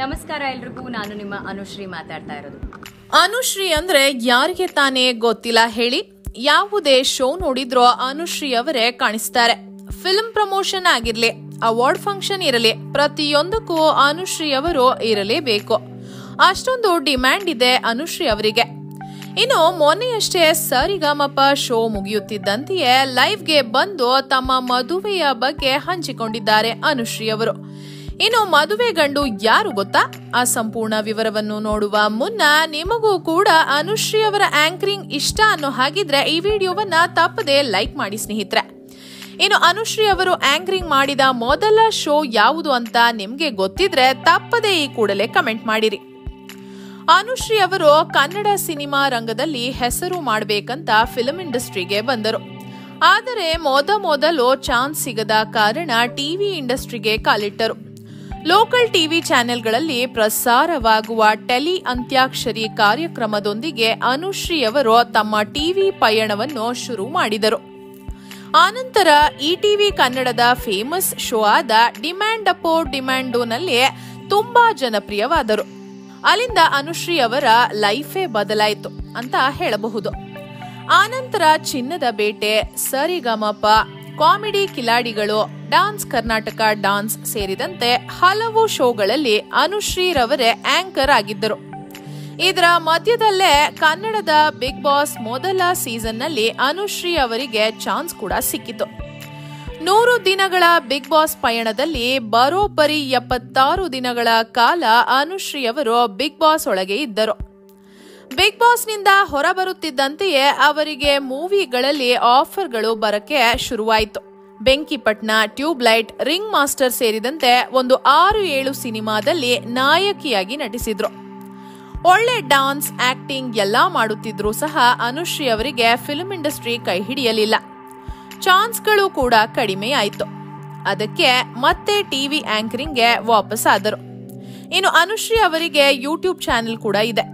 ನಮಸ್ಕಾರ ಎಲ್ರಿಗೂ, ನಾನು ನಿಮ್ಮ ಅನುಶ್ರೀ ಮಾತಾಡ್ತಾ ಇರೋದು. ಅನುಶ್ರೀ ಅಂದ್ರೆ ಯಾರಿಗೆ ತಾನೇ ಗೊತ್ತಿಲ್ಲ ಹೇಳಿ. ಯಾವುದೇ ಶೋ ನೋಡಿದ್ರೂ ಅನುಶ್ರೀ ಅವರೇ ಕಾಣಿಸ್ತಾರೆ. ಫಿಲ್ಮ್ ಪ್ರಮೋಷನ್ ಆಗಿರ್ಲಿ, ಅವಾರ್ಡ್ ಫಂಕ್ಷನ್ ಇರಲಿ, ಪ್ರತಿಯೊಂದಕ್ಕೂ ಅನುಶ್ರೀ ಅವರು ಇರಲೇಬೇಕು. ಅಷ್ಟೊಂದು ಡಿಮ್ಯಾಂಡ್ ಇದೆ ಅನುಶ್ರೀ ಅವರಿಗೆ. ಇನ್ನು ಮೊನ್ನೆಯಷ್ಟೇ ಸರಿಗಮಪ ಶೋ ಮುಗಿಯುತ್ತಿದ್ದಂತೆಯೇ ಲೈವ್ಗೆ ಬಂದು ತಮ್ಮ ಮದುವೆಯ ಬಗ್ಗೆ ಹಂಚಿಕೊಂಡಿದ್ದಾರೆ ಅನುಶ್ರೀ ಅವರು. ಇನ್ನು ಮದುವೆ ಗಂಡು ಯಾರು ಗೊತ್ತಾ? ಆ ಸಂಪೂರ್ಣ ವಿವರವನ್ನು ನೋಡುವ ಮುನ್ನ ನಿಮಗೂ ಕೂಡ ಅನುಶ್ರೀ ಅವರ ಆಂಕರಿಂಗ್ ಇಷ್ಟ ಅನ್ನೋ ಹಾಗಿದ್ರೆ ಈ ವಿಡಿಯೋವನ್ನ ತಪ್ಪದೆ ಲೈಕ್ ಮಾಡಿ ಸ್ನೇಹಿತರೆ. ಇನ್ನು ಅನುಶ್ರೀ ಅವರು ಆಂಕರಿಂಗ್ ಮಾಡಿದ ಮೊದಲ ಶೋ ಯಾವುದು ಅಂತ ನಿಮ್ಗೆ ಗೊತ್ತಿದ್ರೆ ತಪ್ಪದೆ ಈ ಕೂಡಲೇ ಕಮೆಂಟ್ ಮಾಡಿರಿ. ಅನುಶ್ರೀ ಅವರು ಕನ್ನಡ ಸಿನಿಮಾ ರಂಗದಲ್ಲಿ ಹೆಸರು ಮಾಡಬೇಕಂತ ಫಿಲ್ಮ್ ಇಂಡಸ್ಟ್ರಿಗೆ ಬಂದರು. ಆದರೆ ಮೊದಲು ಚಾನ್ಸ್ ಸಿಗದ ಕಾರಣ ಟಿವಿ ಇಂಡಸ್ಟ್ರಿಗೆ ಕಾಲಿಟ್ಟರು. ಲೋಕಲ್ ಟಿವಿ ಚಾನೆಲ್ಗಳಲ್ಲಿ ಪ್ರಸಾರವಾಗುವ ಟೆಲಿ ಅಂತ್ಯಾಕ್ಷರಿ ಕಾರ್ಯಕ್ರಮದೊಂದಿಗೆ ಅನುಶ್ರೀ ಅವರು ತಮ್ಮ ಟಿವಿ ಪಯಣವನ್ನು ಶುರು ಮಾಡಿದರು. ಆನಂತರ ಟಿವಿ ಕನ್ನಡದ ಫೇಮಸ್ ಶೋ ಆದ ಡಿಮ್ಯಾಂಡ್ ಅಪೋ ಡಿಮ್ಯಾಂಡೋನಲ್ಲಿ ತುಂಬಾ ಜನಪ್ರಿಯವಾದರು. ಅಲ್ಲಿಂದ ಅನುಶ್ರೀ ಅವರ ಲೈಫೇ ಬದಲಾಯಿತು ಅಂತ ಹೇಳಬಹುದು. ಆನಂತರ ಚಿನ್ನದ ಬೇಟೆ, ಸರಿಗಮಪ, ಕಾಮಿಡಿ ಕಿಲಾಡಿಗಳು, ಡಾನ್ಸ್ ಕರ್ನಾಟಕ ಡಾನ್ಸ್ ಸೇರಿದಂತೆ ಹಲವು ಶೋಗಳಲ್ಲಿ ಅನುಶ್ರೀ ರವರೇ ಆಂಕರ್ ಆಗಿದ್ದರು. ಇದರ ಮಧ್ಯದಲ್ಲೇ ಕನ್ನಡದ ಬಿಗ್ ಬಾಸ್ ಮೊದಲ ಸೀಸನ್ ನಲ್ಲಿ ಅನುಶ್ರೀ ಅವರಿಗೆ ಚಾನ್ಸ್ ಕೂಡ ಸಿಕ್ಕಿತು. 100 ದಿನಗಳ ಬಿಗ್ ಬಾಸ್ ಪಯಣದಲ್ಲಿ ಬರೋಬ್ಬರಿ 76 ದಿನಗಳ ಕಾಲ ಅನುಶ್ರೀ ಅವರು ಬಿಗ್ ಬಾಸ್ ಒಳಗೆ ಇದ್ದರು. ಬಿಗ್ ಬಾಸ್ ನಿಂದ ಹೊರಬರುತ್ತಿದ್ದಂತೆಯೇ ಅವರಿಗೆ ಮೂವಿಗಳಲ್ಲಿ ಆಫರ್ಗಳು ಬರಕ್ಕೆ ಶುರುವಾಯಿತು. ಬೆಂಕಿಪಟ್ನ, ಟ್ಯೂಬ್ಲೈಟ್, ರಿಂಗ್ ಮಾಸ್ಟರ್ ಸೇರಿದಂತೆ ಒಂದು 6-7 ಸಿನಿಮಾದಲ್ಲಿ ನಾಯಕಿಯಾಗಿ ನಟಿಸಿದ್ರು. ಒಳ್ಳೆ ಡಾನ್ಸ್, ಆಕ್ಟಿಂಗ್ ಎಲ್ಲಾ ಮಾಡುತ್ತಿದ್ರು ಸಹ ಅನುಶ್ರೀ ಅವರಿಗೆ ಫಿಲ್ಮ್ ಇಂಡಸ್ಟ್ರಿ ಕೈ ಹಿಡಿಯಲಿಲ್ಲ. ಚಾನ್ಸ್ಗಳು ಕೂಡ ಕಡಿಮೆ ಆಯಿತು. ಅದಕ್ಕೆ ಮತ್ತೆ ಟಿವಿ ಆಂಕರಿಂಗ್ಗೆ ವಾಪಸ್ ಆದರು. ಇನ್ನು ಅನುಶ್ರೀ ಅವರಿಗೆ ಯೂಟ್ಯೂಬ್ ಚಾನೆಲ್ ಕೂಡ ಇದೆ.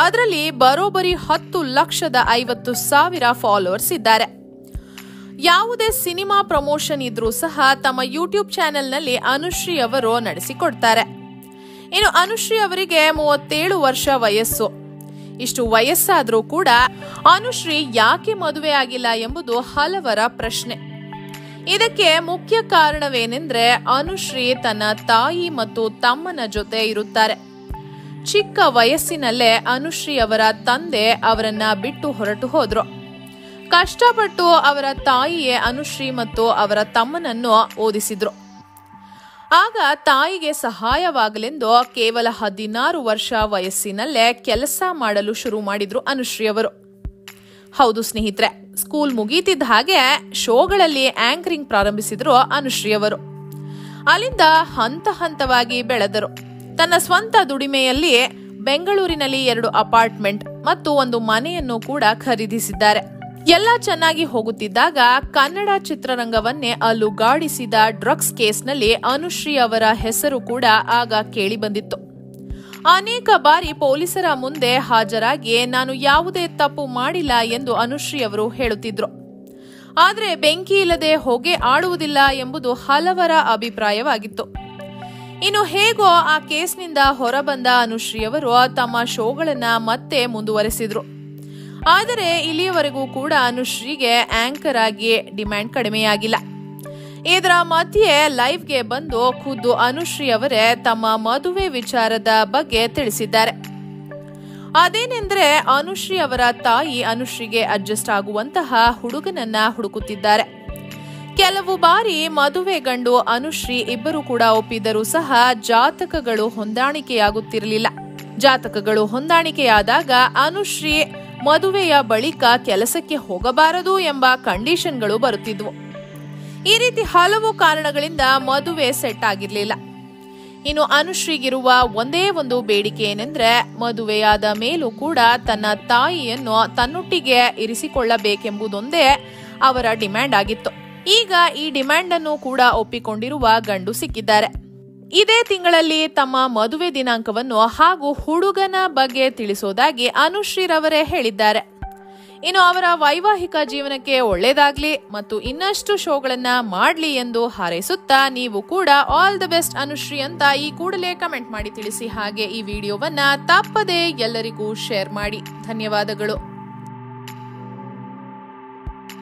ಅದರಲ್ಲಿ ಬರೋಬ್ಬರಿ 10,50,000 ಫಾಲೋವರ್ಸ್ ಇದ್ದಾರೆ. ಯಾವುದೇ ಸಿನಿಮಾ ಪ್ರಮೋಷನ್ ಇದ್ರೂ ಸಹ ತಮ್ಮ ಯೂಟ್ಯೂಬ್ ಚಾನೆಲ್ನಲ್ಲಿ ಅನುಶ್ರೀ ಅವರು ನಡೆಸಿಕೊಡ್ತಾರೆ. ಇನ್ನು ಅನುಶ್ರೀ ಅವರಿಗೆ 37 ವರ್ಷ ವಯಸ್ಸು. ಇಷ್ಟು ವಯಸ್ಸಾದ್ರೂ ಕೂಡ ಅನುಶ್ರೀ ಯಾಕೆ ಮದುವೆ ಆಗಿಲ್ಲ ಎಂಬುದು ಹಲವರ ಪ್ರಶ್ನೆ. ಇದಕ್ಕೆ ಮುಖ್ಯ ಕಾರಣವೇನೆಂದ್ರೆ ಅನುಶ್ರೀ ತನ್ನ ತಾಯಿ ಮತ್ತು ತಮ್ಮನ ಜೊತೆ ಇರುತ್ತಾರೆ. ಚಿಕ್ಕ ವಯಸ್ಸಿನಲ್ಲೇ ಅನುಶ್ರೀ ಅವರ ತಂದೆ ಅವರನ್ನ ಬಿಟ್ಟು ಹೊರಟು ಹೋದ್ರು. ಕಷ್ಟಪಟ್ಟು ಅವರ ತಾಯಿಯೇ ಅನುಶ್ರೀ ಮತ್ತು ಅವರ ತಮ್ಮನನ್ನು ಓದಿಸಿದ್ರು. ಆಗ ತಾಯಿಗೆ ಸಹಾಯವಾಗಲೆಂದು ಕೇವಲ 16 ವರ್ಷ ವಯಸ್ಸಿನಲ್ಲೇ ಕೆಲಸ ಮಾಡಲು ಶುರು ಮಾಡಿದ್ರು ಅನುಶ್ರೀ ಅವರು. ಹೌದು ಸ್ನೇಹಿತರೆ, ಸ್ಕೂಲ್ ಮುಗೀತಿದ್ದ ಹಾಗೆ ಶೋಗಳಲ್ಲಿ ಆಂಕರಿಂಗ್ ಪ್ರಾರಂಭಿಸಿದ್ರು ಅನುಶ್ರೀ ಅವರು. ಅಲ್ಲಿಂದ ಹಂತವಾಗಿ ಬೆಳೆದರು. ತನ್ನ ಸ್ವಂತ ದುಡಿಮೆಯಲ್ಲಿ ಬೆಂಗಳೂರಿನಲ್ಲಿ 2 ಅಪಾರ್ಟ್ಮೆಂಟ್ ಮತ್ತು ಒಂದು ಮನೆಯನ್ನು ಕೂಡ ಖರೀದಿಸಿದ್ದಾರೆ. ಎಲ್ಲ ಚೆನ್ನಾಗಿ ಹೋಗುತ್ತಿದ್ದಾಗ ಕನ್ನಡ ಚಿತ್ರರಂಗವನ್ನೇ ಅಲುಗಾಡಿಸಿದ ಡ್ರಗ್ಸ್ ಕೇಸ್ನಲ್ಲಿ ಅನುಶ್ರೀ ಅವರ ಹೆಸರು ಕೂಡ ಆಗ ಕೇಳಿ ಬಂದಿತ್ತು. ಅನೇಕ ಬಾರಿ ಪೊಲೀಸರ ಮುಂದೆ ಹಾಜರಾಗಿ ನಾನು ಯಾವುದೇ ತಪ್ಪು ಮಾಡಿಲ್ಲ ಎಂದು ಅನುಶ್ರೀ ಅವರು ಹೇಳುತ್ತಿದ್ರು. ಆದರೆ ಬೆಂಕಿ ಇಲ್ಲದೆ ಹೊಗೆ ಆಡುವುದಿಲ್ಲ ಎಂಬುದು ಹಲವರ ಅಭಿಪ್ರಾಯವಾಗಿತ್ತು. ಇನ್ನು ಹೇಗೋ ಆ ಕೇಸ್ನಿಂದ ಹೊರಬಂದ ಅನುಶ್ರೀ ಅವರು ತಮ್ಮ ಶೋಗಳನ್ನ ಮತ್ತೆ ಮುಂದುವರೆಸಿದ್ರು. ಆದರೆ ಇಲ್ಲಿಯವರೆಗೂ ಕೂಡ ಅನುಶ್ರೀಗೆ ಆಂಕರ್ ಆಗಿ ಡಿಮ್ಯಾಂಡ್ ಕಡಿಮೆಯಾಗಿಲ್ಲ. ಇದರ ಮಧ್ಯೆ ಲೈವ್ಗೆ ಬಂದು ಖುದ್ದು ಅನುಶ್ರೀ ಅವರೇ ತಮ್ಮ ಮದುವೆ ವಿಚಾರದ ಬಗ್ಗೆ ತಿಳಿಸಿದ್ದಾರೆ. ಅದೇನೆಂದ್ರೆ ಅನುಶ್ರೀ ಅವರ ತಾಯಿ ಅನುಶ್ರೀಗೆ ಅಡ್ಜಸ್ಟ್ ಆಗುವಂತಹ ಹುಡುಗನನ್ನ ಹುಡುಕುತ್ತಿದ್ದಾರೆ. ಕೆಲವು ಬಾರಿ ಮದುವೆ ಗಂಡು ಅನುಶ್ರೀ ಇಬ್ಬರು ಕೂಡ ಒಪ್ಪಿದರೂ ಸಹ ಜಾತಕಗಳು ಹೊಂದಾಣಿಕೆಯಾಗುತ್ತಿರಲಿಲ್ಲ. ಜಾತಕಗಳು ಹೊಂದಾಣಿಕೆಯಾದಾಗ ಅನುಶ್ರೀ ಮದುವೆಯ ಬಳಿಕ ಕೆಲಸಕ್ಕೆ ಹೋಗಬಾರದು ಎಂಬ ಕಂಡೀಷನ್ಗಳು ಬರುತ್ತಿದ್ವು. ಈ ರೀತಿ ಹಲವು ಕಾರಣಗಳಿಂದ ಮದುವೆ ಸೆಟ್ ಆಗಿರಲಿಲ್ಲ. ಇನ್ನು ಅನುಶ್ರೀಗಿರುವ ಒಂದೇ ಒಂದು ಬೇಡಿಕೆ ಏನೆಂದ್ರೆ ಮದುವೆಯಾದ ಮೇಲೂ ಕೂಡ ತನ್ನ ತಾಯಿಯನ್ನು ತನ್ನೊಟ್ಟಿಗೆ ಇರಿಸಿಕೊಳ್ಳಬೇಕೆಂಬುದೊಂದೇ ಅವರ ಡಿಮ್ಯಾಂಡ್ ಆಗಿತ್ತು. ಈಗ ಈ ಡಿಮ್ಯಾಂಡ್ ಅನ್ನು ಕೂಡ ಒಪ್ಪಿಕೊಂಡಿರುವ ಗಂಡು ಸಿಕ್ಕಿದ್ದಾರೆ. ಇದೇ ತಿಂಗಳಲ್ಲಿ ತಮ್ಮ ಮದುವೆ ದಿನಾಂಕವನ್ನು ಹಾಗೂ ಹುಡುಗನ ಬಗ್ಗೆ ತಿಳಿಸೋದಾಗಿ ಅನುಶ್ರೀ ರವರೇ ಹೇಳಿದ್ದಾರೆ. ಇನ್ನು ಅವರ ವೈವಾಹಿಕ ಜೀವನಕ್ಕೆ ಒಳ್ಳೇದಾಗ್ಲಿ ಮತ್ತು ಇನ್ನಷ್ಟು ಶೋಗಳನ್ನ ಮಾಡ್ಲಿ ಎಂದು ಹಾರೈಸುತ್ತಾ ನೀವು ಕೂಡ ಆಲ್ ದ ಬೆಸ್ಟ್ ಅನುಶ್ರೀ ಅಂತ ಈ ಕೂಡಲೇ ಕಮೆಂಟ್ ಮಾಡಿ ತಿಳಿಸಿ. ಹಾಗೆ ಈ ವಿಡಿಯೋವನ್ನ ತಪ್ಪದೇ ಎಲ್ಲರಿಗೂ ಶೇರ್ ಮಾಡಿ. ಧನ್ಯವಾದಗಳು.